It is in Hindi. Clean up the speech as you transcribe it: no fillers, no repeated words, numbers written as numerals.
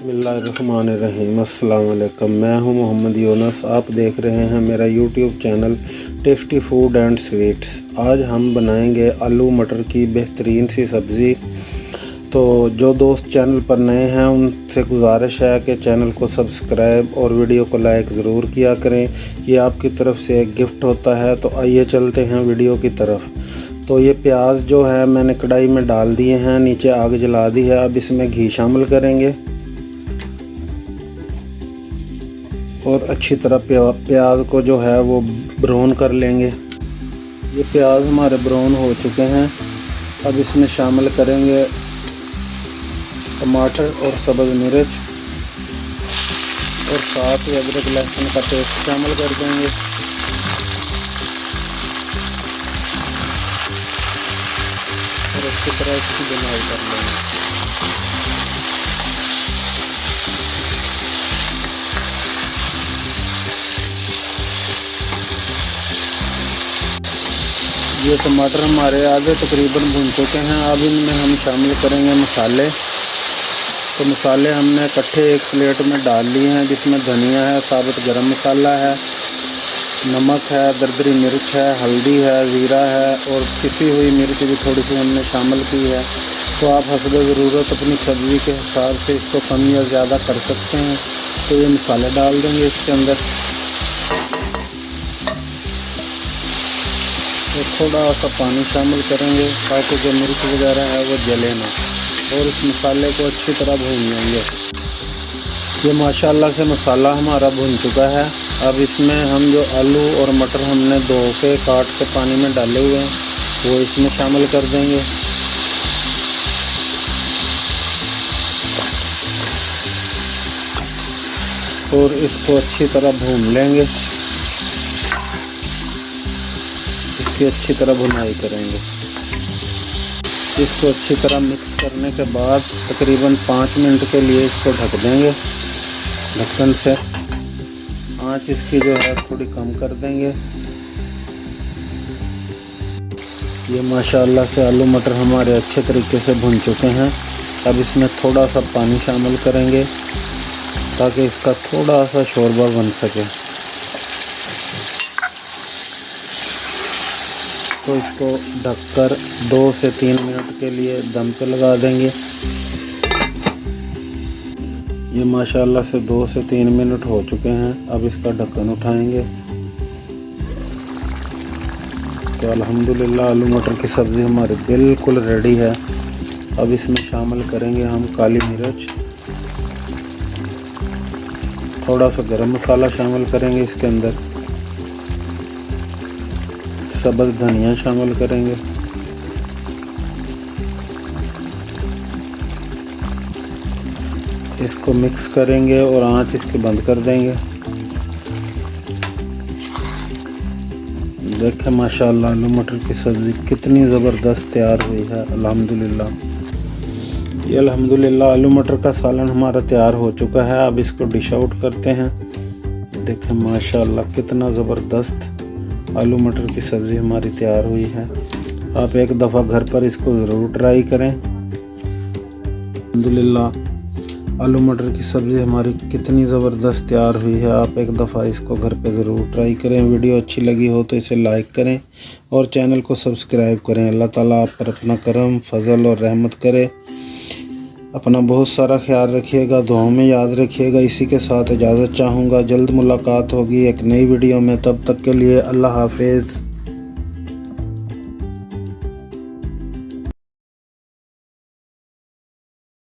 बिस्मिल्लाहिर्रहमानिर्रहीम। अस्सलाम वालेकुम। मैं हूं मोहम्मद यूनुस। आप देख रहे हैं मेरा YouTube channel tasty food and sweets. आज हम बनाएंगे आलू मटर की बेहतरीन सी सब्ज़ी। तो जो दोस्त चैनल पर नए हैं उनसे गुजारिश है कि चैनल को सब्सक्राइब और वीडियो को लाइक ज़रूर किया करें। ये आपकी तरफ से एक गिफ्ट होता है। तो आइए चलते हैं वीडियो की तरफ। तो ये प्याज जो है मैंने कढ़ाई में डाल दिए हैं, नीचे आग जला दी है। अब इसमें घी शामिल करेंगे और अच्छी तरह प्याज को जो है वो ब्राउन कर लेंगे। ये प्याज हमारे ब्राउन हो चुके हैं। अब इसमें शामिल करेंगे टमाटर और सब्ज़ मिर्च और साथ ही अदरक लहसुन का पेस्ट शामिल कर देंगे। और अच्छी तरह इसकी बुनाई कर लेंगे। ये टमाटर हमारे आधे तकरीबन भुन चुके हैं। अब इनमें हम शामिल करेंगे मसाले। तो मसाले हमने इकट्ठे एक प्लेट में डाल लिए हैं, जिसमें धनिया है, साबुत गरम मसाला है, नमक है, दरदरी मिर्च है, हल्दी है, ज़ीरा है और पिसी हुई मिर्च भी थोड़ी सी हमने शामिल की है। तो आप हस्ब ज़रूरत अपनी सब्ज़ी के हिसाब से इसको कम या ज़्यादा कर सकते हैं। तो ये मसाले डाल देंगे इसके अंदर और थोड़ा सा पानी शामिल करेंगे ताकि जो मिर्च वगैरह है वो जले ना, और इस मसाले को अच्छी तरह भून लेंगे। ये माशाल्लाह से मसाला हमारा भुन चुका है। अब इसमें हम जो आलू और मटर हमने धो के काट के पानी में डाले हुए हैं वो इसमें शामिल कर देंगे। और इसको अच्छी तरह भून लेंगे। इसकी अच्छी तरह भुनाई करेंगे। इसको अच्छी तरह मिक्स करने के बाद तकरीबन 5 मिनट के लिए इसको ढक देंगे। ढक्कन से आँच इसकी जो है थोड़ी कम कर देंगे। ये माशाल्लाह से आलू मटर हमारे अच्छे तरीके से भुन चुके हैं। अब इसमें थोड़ा सा पानी शामिल करेंगे ताकि इसका थोड़ा सा शोरबा बन सके। तो इसको ढककर 2 से 3 मिनट के लिए दम पे लगा देंगे। ये माशाल्लाह से 2 से 3 मिनट हो चुके हैं। अब इसका ढक्कन उठाएंगे। तो अल्हम्दुलिल्लाह आलू मटर की सब्ज़ी हमारी बिल्कुल रेडी है। अब इसमें शामिल करेंगे हम काली मिर्च, थोड़ा सा गरम मसाला शामिल करेंगे इसके अंदर, सब्ज़ धनिया शामिल करेंगे, इसको मिक्स करेंगे और आंच इसकी बंद कर देंगे। देखें माशाल्लाह आलू मटर की सब्ज़ी कितनी ज़बरदस्त तैयार हुई है। अल्हम्दुलिल्लाह ये अल्हम्दुलिल्लाह आलू मटर का सालन हमारा तैयार हो चुका है। अब इसको डिश आउट करते हैं। देखें माशाल्लाह कितना ज़बरदस्त आलू मटर की सब्ज़ी हमारी तैयार हुई है। आप एक दफ़ा घर पर इसको ज़रूर ट्राई करें। अल्हम्दुलिल्लाह आलू मटर की सब्ज़ी हमारी कितनी ज़बरदस्त तैयार हुई है। आप एक दफ़ा इसको घर पे ज़रूर ट्राई करें। वीडियो अच्छी लगी हो तो इसे लाइक करें और चैनल को सब्सक्राइब करें। अल्लाह ताला आप पर अपना करम, फजल और रहमत करे। अपना बहुत सारा ख्याल रखिएगा, दुआओं में याद रखिएगा। इसी के साथ इजाज़त चाहूँगा। जल्द मुलाकात होगी एक नई वीडियो में। तब तक के लिए अल्लाह हाफिज़।